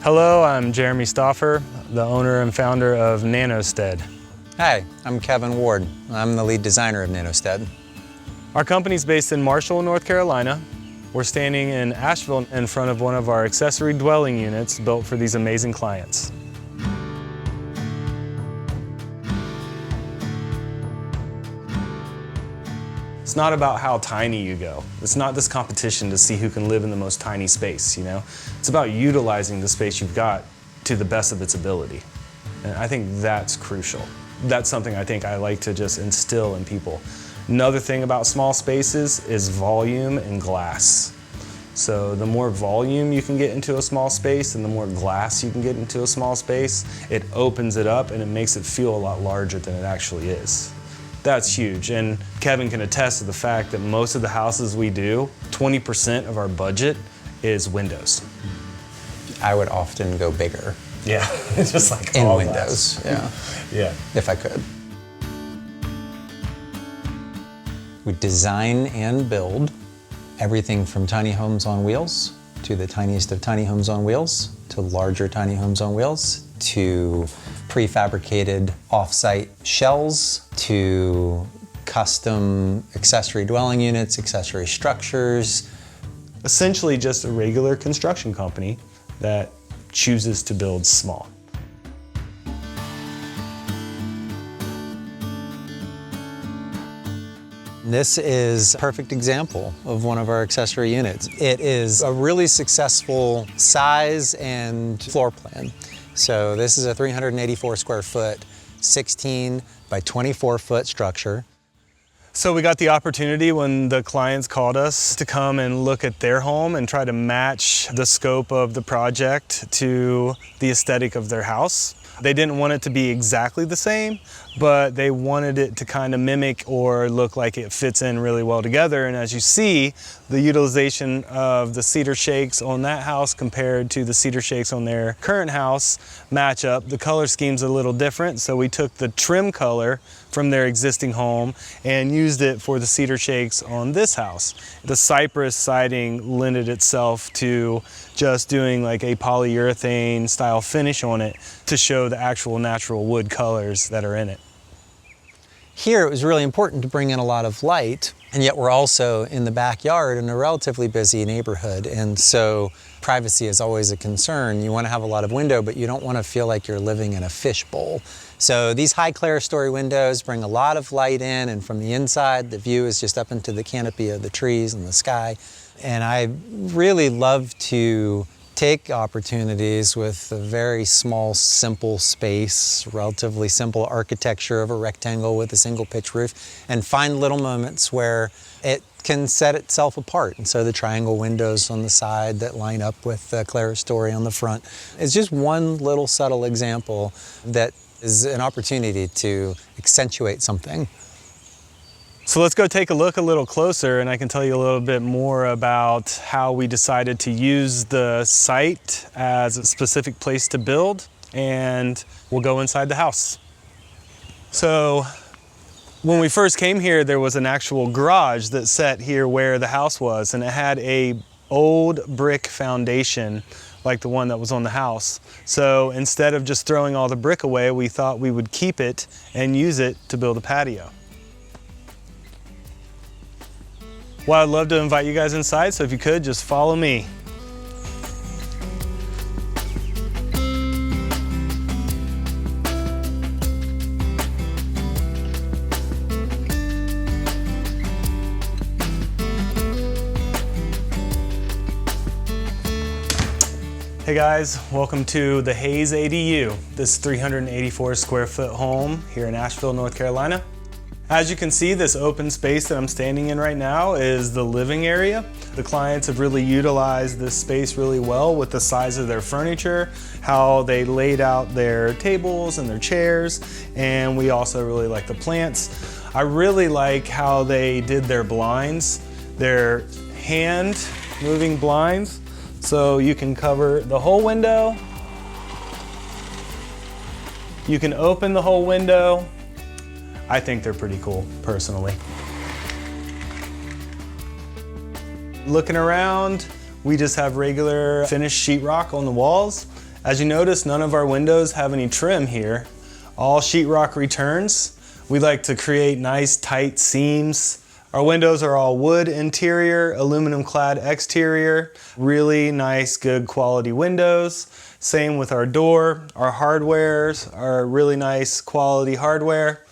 Hello, I'm Jeramy Stoffer, the owner and founder of Nanostead. Hi, I'm Kevin Ward. I'm the lead designer of Nanostead. Our company's based in Marshall, North Carolina. We're standing in Asheville in front of one of our accessory dwelling units built for these amazing clients. It's not about how tiny you go. It's not this competition to see who can live in the most tiny space, you know? It's about utilizing the space you've got to the best of its ability. And I think that's crucial. That's something I think I like to just instill in people. Another thing about small spaces is volume and glass. So the more volume you can get into a small space and the more glass you can get into a small space, it opens it up and it makes it feel a lot larger than it actually is. That's huge, and Kevin can attest to the fact that most of the houses we do, 20% of our budget is windows. I would often go bigger. Yeah, just like in all windows, glass. Yeah. If I could. We design and build everything from tiny homes on wheels to the tiniest of tiny homes on wheels to larger tiny homes on wheels to prefabricated off-site shells to custom accessory dwelling units, accessory structures. Essentially just a regular construction company that chooses to build small. This is a perfect example of one of our accessory units. It is a really successful size and floor plan. So this is a 384 square foot, 16 by 24 foot structure. So we got the opportunity when the clients called us to come and look at their home and try to match the scope of the project to the aesthetic of their house. They didn't want it to be exactly the same, but they wanted it to kind of mimic or look like it fits in really well together. And as you see, the utilization of the cedar shakes on that house compared to the cedar shakes on their current house match up. The color scheme's a little different, so we took the trim color from their existing home and used it for the cedar shakes on this house. The cypress siding lended itself to just doing like a polyurethane style finish on it to show the actual natural wood colors that are in it. Here it was really important to bring in a lot of light, and yet we're also in the backyard in a relatively busy neighborhood, and so privacy is always a concern. You want to have a lot of window, but you don't want to feel like you're living in a fishbowl. So these high clerestory windows bring a lot of light in, and from the inside the view is just up into the canopy of the trees and the sky. And I really love to take opportunities with a very small, simple space, relatively simple architecture of a rectangle with a single pitch roof, and find little moments where it can set itself apart. And so the triangle windows on the side that line up with the clerestory on the front is just one little subtle example that is an opportunity to accentuate something. So let's go take a look a little closer, and I can tell you a little bit more about how we decided to use the site as a specific place to build, and we'll go inside the house. So when we first came here, there was an actual garage that sat here where the house was, and it had a old brick foundation like the one that was on the house. So instead of just throwing all the brick away, we thought we would keep it and use it to build a patio. Well, I'd love to invite you guys inside, so if you could, just follow me. Hey guys, welcome to the Haye's ADU, this 384 square foot home here in Asheville, North Carolina. As you can see, this open space that I'm standing in right now is the living area. The clients have really utilized this space really well with the size of their furniture, how they laid out their tables and their chairs, and we also really like the plants. I really like how they did their blinds. They're hand moving blinds, so you can cover the whole window. You can open the whole window. I think they're pretty cool, personally. Looking around, we just have regular finished sheetrock on the walls. As you notice, none of our windows have any trim here. All sheetrock returns. We like to create nice tight seams. Our windows are all wood interior, aluminum clad exterior, really nice, good quality windows. Same with our door. Our hardwares are really nice quality hardware.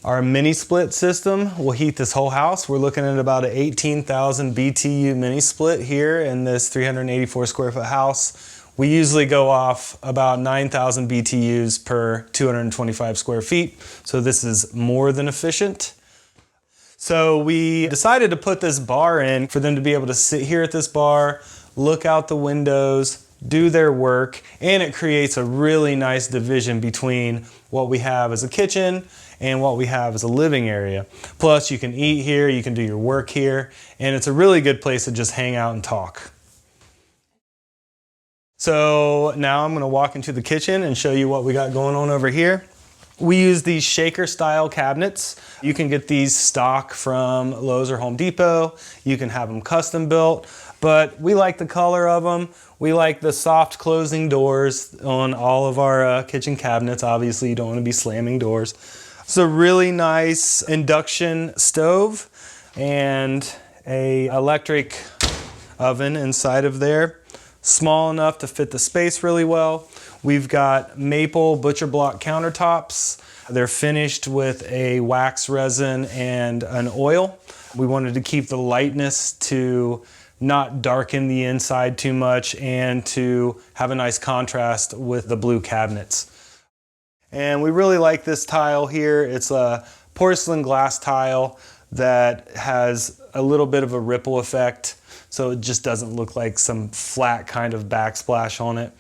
Our mini split system will heat this whole house. We're looking at about an 18,000 BTU mini split here in this 384 square foot house. We usually go off about 9,000 BTUs per 225 square feet. So this is more than efficient. So we decided to put this bar in for them to be able to sit here at this bar, look out the windows, do their work, and it creates a really nice division between what we have as a kitchen and what we have as a living area. Plus you can eat here, you can do your work here, and it's a really good place to just hang out and talk. So now I'm gonna walk into the kitchen and show you what we got going on over here. We use these shaker style cabinets. You can get these stock from Lowe's or Home Depot. You can have them custom built, but we like the color of them. We like the soft closing doors on all of our kitchen cabinets. Obviously, you don't want to be slamming doors. It's a really nice induction stove and a electric oven inside of there. Small enough to fit the space really well. We've got maple butcher block countertops. They're finished with a wax resin and an oil. We wanted to keep the lightness to not darken the inside too much and to have a nice contrast with the blue cabinets. And we really like this tile here. It's a porcelain glass tile that has a little bit of a ripple effect, so it just doesn't look like some flat kind of backsplash on it.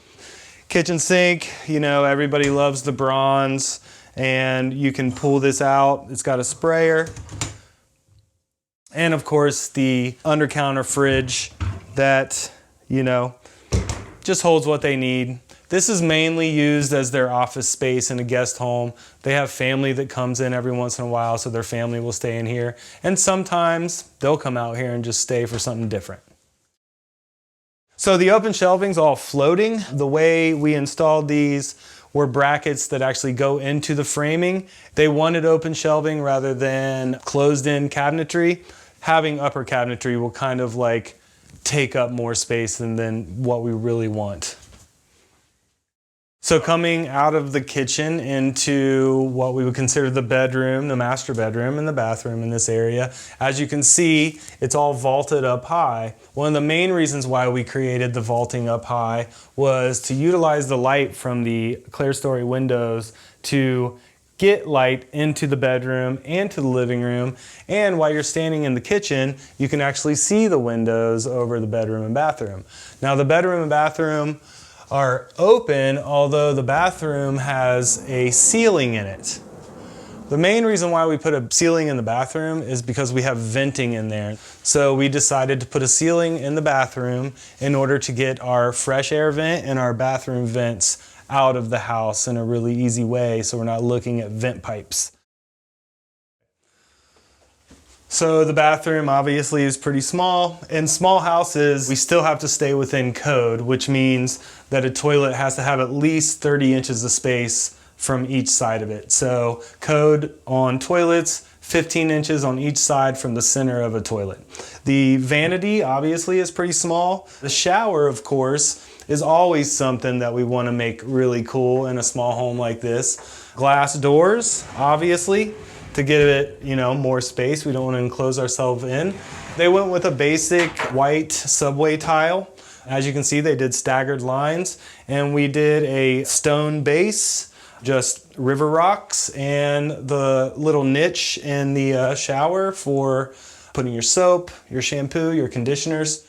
Kitchen sink, you know, everybody loves the bronze, and you can pull this out. It's got a sprayer. And of course, the under-counter fridge that, you know, just holds what they need. This is mainly used as their office space in a guest home. They have family that comes in every once in a while, so their family will stay in here. And sometimes they'll come out here and just stay for something different. So the open shelving's all floating. The way we installed these were brackets that actually go into the framing. They wanted open shelving rather than closed-in cabinetry. Having upper cabinetry will kind of like take up more space than what we really want. So coming out of the kitchen into what we would consider the bedroom, the master bedroom and the bathroom in this area, as you can see, it's all vaulted up high. One of the main reasons why we created the vaulting up high was to utilize the light from the clerestory windows to get light into the bedroom and to the living room. And while you're standing in the kitchen, you can actually see the windows over the bedroom and bathroom. Now the bedroom and bathroom are open, although the bathroom has a ceiling in it. The main reason why we put a ceiling in the bathroom is because we have venting in there. So we decided to put a ceiling in the bathroom in order to get our fresh air vent and our bathroom vents out of the house in a really easy way, so we're not looking at vent pipes. So the bathroom obviously is pretty small. In small houses, we still have to stay within code, which means that a toilet has to have at least 30 inches of space from each side of it. So code on toilets, 15 inches on each side from the center of a toilet. The vanity obviously is pretty small. The shower, of course, is always something that we want to make really cool in a small home like this. Glass doors, obviously, to give it, you know, more space. We don't want to enclose ourselves in. They went with a basic white subway tile. As you can see, they did staggered lines, and we did a stone base, just river rocks, and the little niche in the shower for putting your soap, your shampoo, your conditioners.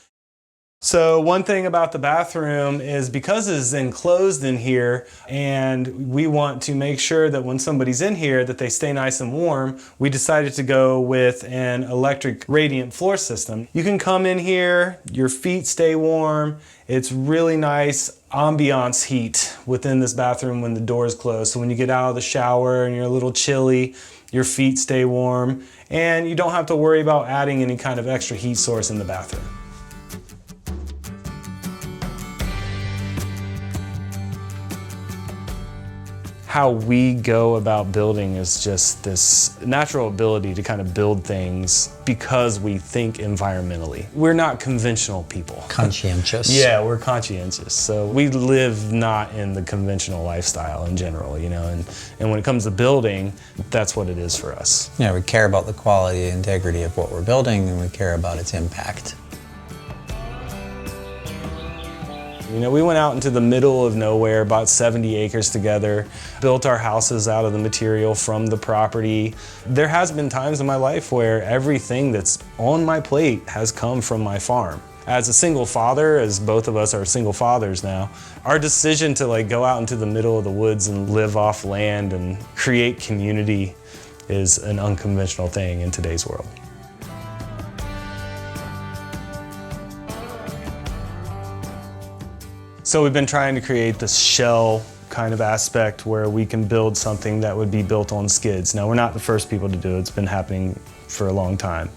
So one thing about the bathroom is because it's enclosed in here and we want to make sure that when somebody's in here that they stay nice and warm, we decided to go with an electric radiant floor system. You can come in here, your feet stay warm. It's really nice ambiance heat within this bathroom when the door is closed. So when you get out of the shower and you're a little chilly, your feet stay warm and you don't have to worry about adding any kind of extra heat source in the bathroom. how we go about building is just this natural ability to kind of build things because we think environmentally. We're not conventional people. Conscientious. Yeah, we're conscientious. So we live not in the conventional lifestyle in general, you know, and when it comes to building, that's what it is for us. Yeah, we care about the quality and integrity of what we're building, and we care about its impact. You know, we went out into the middle of nowhere, bought 70 acres together, built our houses out of the material from the property. There has been times in my life where everything that's on my plate has come from my farm. As a single father, as both of us are single fathers now, our decision to like go out into the middle of the woods and live off land and create community is an unconventional thing in today's world. So we've been trying to create this shell kind of aspect where we can build something that would be built on skids. Now, we're not the first people to do it. It's been happening for a long time.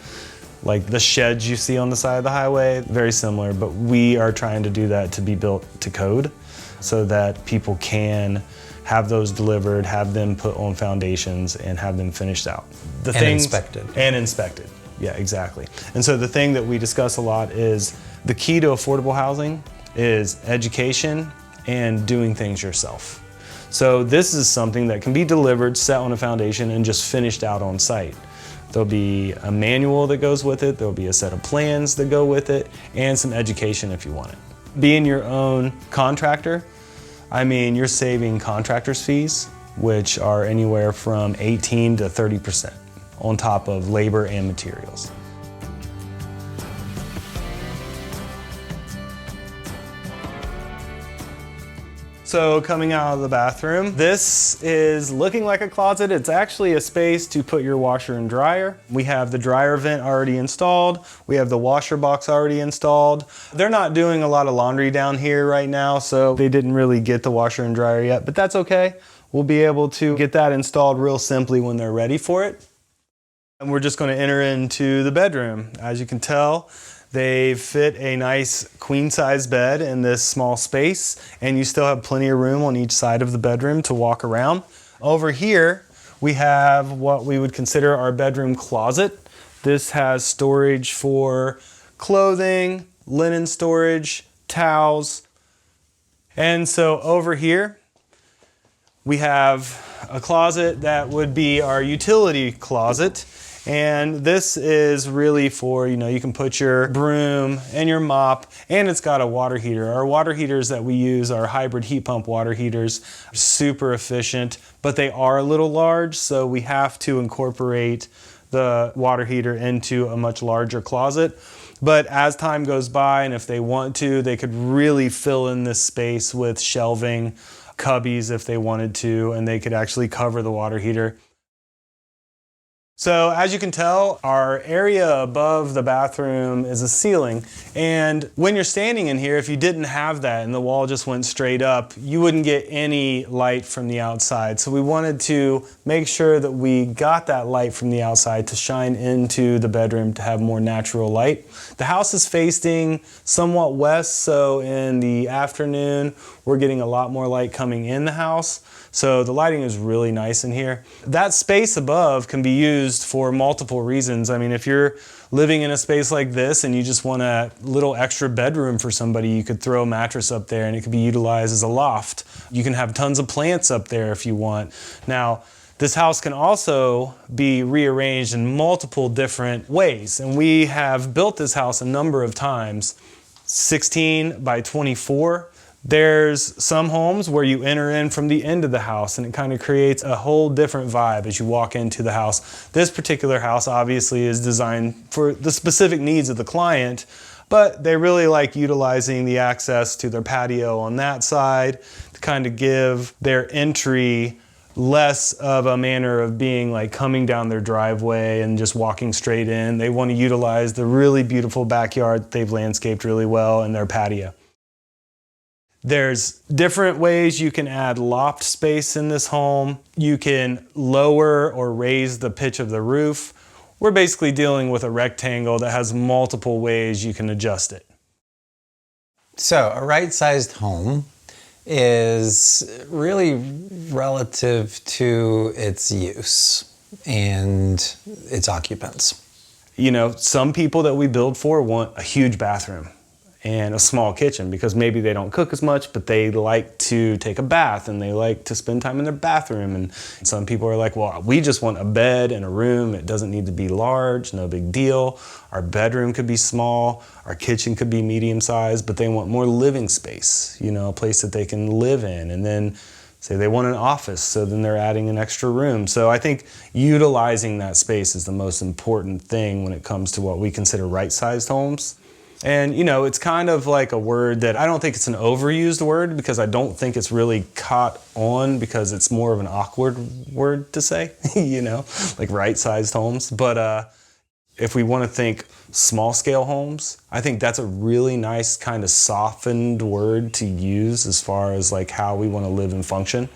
Like the sheds you see on the side of the highway, very similar, but we are trying to do that to be built to code so that people can have those delivered, have them put on foundations, and have them finished out. Inspected. And inspected, yeah, exactly. And so the thing that we discuss a lot is the key to affordable housing is education and doing things yourself. So this is something that can be delivered, set on a foundation, and just finished out on site. There'll be a manual that goes with it, there'll be a set of plans that go with it, and some education if you want it. Being your own contractor, I mean, you're saving contractors' fees, which are anywhere from 18 to 30% on top of labor and materials. So coming out of the bathroom, this is looking like a closet. It's actually a space to put your washer and dryer. We have the dryer vent already installed. We have the washer box already installed. They're not doing a lot of laundry down here right now, so they didn't really get the washer and dryer yet, but that's okay. We'll be able to get that installed real simply when they're ready for it. And we're just going to enter into the bedroom. As you can tell, they fit a nice queen-size bed in this small space, and you still have plenty of room on each side of the bedroom to walk around. Over here, we have what we would consider our bedroom closet. This has storage for clothing, linen storage, towels. And so over here, we have a closet that would be our utility closet. And this is really for, you know, you can put your broom and your mop, and it's got a water heater. Our water heaters that we use are hybrid heat pump water heaters, super efficient, but they are a little large, so we have to incorporate the water heater into a much larger closet. But as time goes by, and if they want to, they could really fill in this space with shelving, cubbies if they wanted to, and they could actually cover the water heater. So as you can tell, our area above the bathroom is a ceiling, and when you're standing in here, if you didn't have that and the wall just went straight up, you wouldn't get any light from the outside. So we wanted to make sure that we got that light from the outside to shine into the bedroom to have more natural light. The house is facing somewhat west, so in the afternoon, we're getting a lot more light coming in the house. So the lighting is really nice in here. That space above can be used for multiple reasons. I mean, if you're living in a space like this and you just want a little extra bedroom for somebody, you could throw a mattress up there and it could be utilized as a loft. You can have tons of plants up there if you want. Now, this house can also be rearranged in multiple different ways. And we have built this house a number of times, 16 by 24. There's some homes where you enter in from the end of the house and it kind of creates a whole different vibe as you walk into the house. This particular house obviously is designed for the specific needs of the client, but they really like utilizing the access to their patio on that side to kind of give their entry less of a manner of being like coming down their driveway and just walking straight in. They want to utilize the really beautiful backyard they've landscaped really well in their patio. There's different ways you can add loft space in this home. You can lower or raise the pitch of the roof. We're basically dealing with a rectangle that has multiple ways you can adjust it. So a right-sized home is really relative to its use and its occupants. You know, some people that we build for want a huge bathroom and a small kitchen because maybe they don't cook as much, but they like to take a bath and they like to spend time in their bathroom. And some people are like, well, we just want a bed and a room. It doesn't need to be large, no big deal. Our bedroom could be small, our kitchen could be medium sized, but they want more living space, you know, a place that they can live in. And then say they want an office, so then they're adding an extra room. So I think utilizing that space is the most important thing when it comes to what we consider right-sized homes. And you know, it's kind of like a word that I don't think it's an overused word because I don't think it's really caught on because it's more of an awkward word to say, you know, like right-sized homes. But if we want to think small-scale homes, I think that's a really nice kind of softened word to use as far as like how we want to live and function.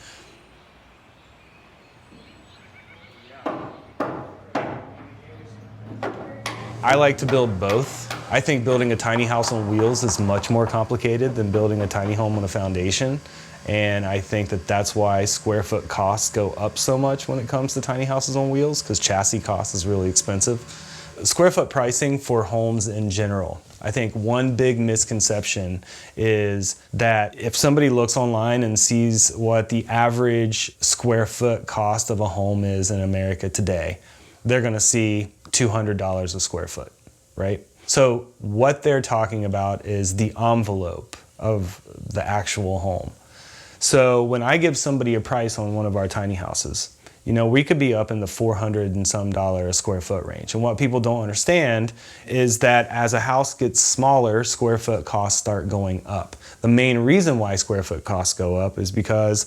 I like to build both. I think building a tiny house on wheels is much more complicated than building a tiny home on a foundation. And I think that that's why square foot costs go up so much when it comes to tiny houses on wheels, because chassis cost is really expensive. Square foot pricing for homes in general. I think one big misconception is that if somebody looks online and sees what the average square foot cost of a home is in America today, they're gonna see $200 a square foot, right? So what they're talking about is the envelope of the actual home. So when I give somebody a price on one of our tiny houses, you know, we could be up in the $400 and some a square foot range. And what people don't understand is that as a house gets smaller, square foot costs start going up. The main reason why square foot costs go up is because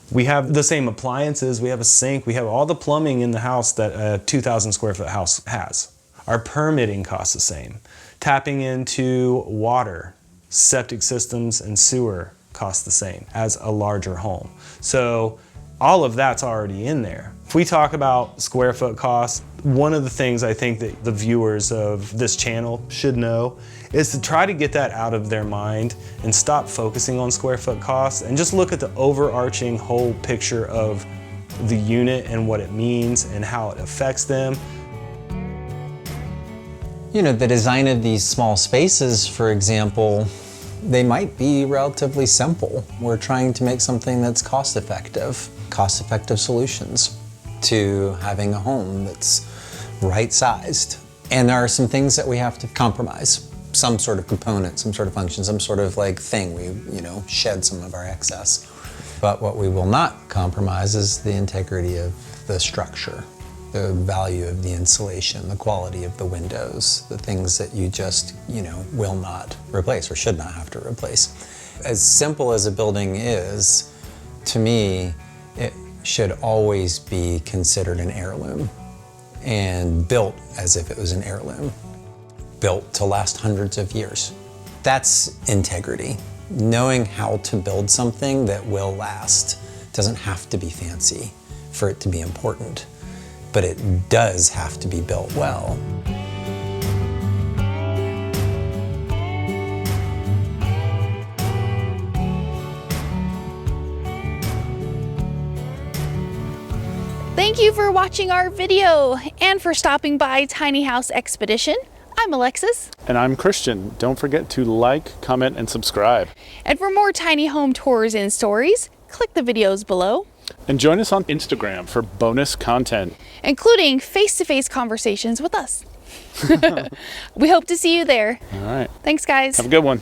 we have the same appliances, we have a sink, we have all the plumbing in the house that a 2,000 square foot house has. Our permitting costs the same. Tapping into water, septic systems, and sewer cost the same as a larger home. So all of that's already in there. If we talk about square foot costs, one of the things I think that the viewers of this channel should know is to try to get that out of their mind and stop focusing on square foot costs and just look at the overarching whole picture of the unit and what it means and how it affects them. You know, the design of these small spaces, for example, they might be relatively simple. We're trying to make something that's cost-effective solutions to having a home that's right-sized. And there are some things that we have to compromise. Some sort of component, some sort of function, some sort of like thing. We, you know, shed some of our excess. But what we will not compromise is the integrity of the structure, the value of the insulation, the quality of the windows, the things that you just, you know, will not replace or should not have to replace. As simple as a building is, to me, it should always be considered an heirloom and built as if it was an heirloom, built to last hundreds of years. That's integrity. Knowing how to build something that will last. Doesn't have to be fancy for it to be important, but it does have to be built well. Thank you for watching our video and for stopping by Tiny House Expedition. I'm Alexis. And I'm Christian. Don't forget to like, comment, and subscribe. And for more tiny home tours and stories, click the videos below. And join us on Instagram for bonus content, including face-to-face conversations with us. We hope to see you there. All right. Thanks, guys. Have a good one.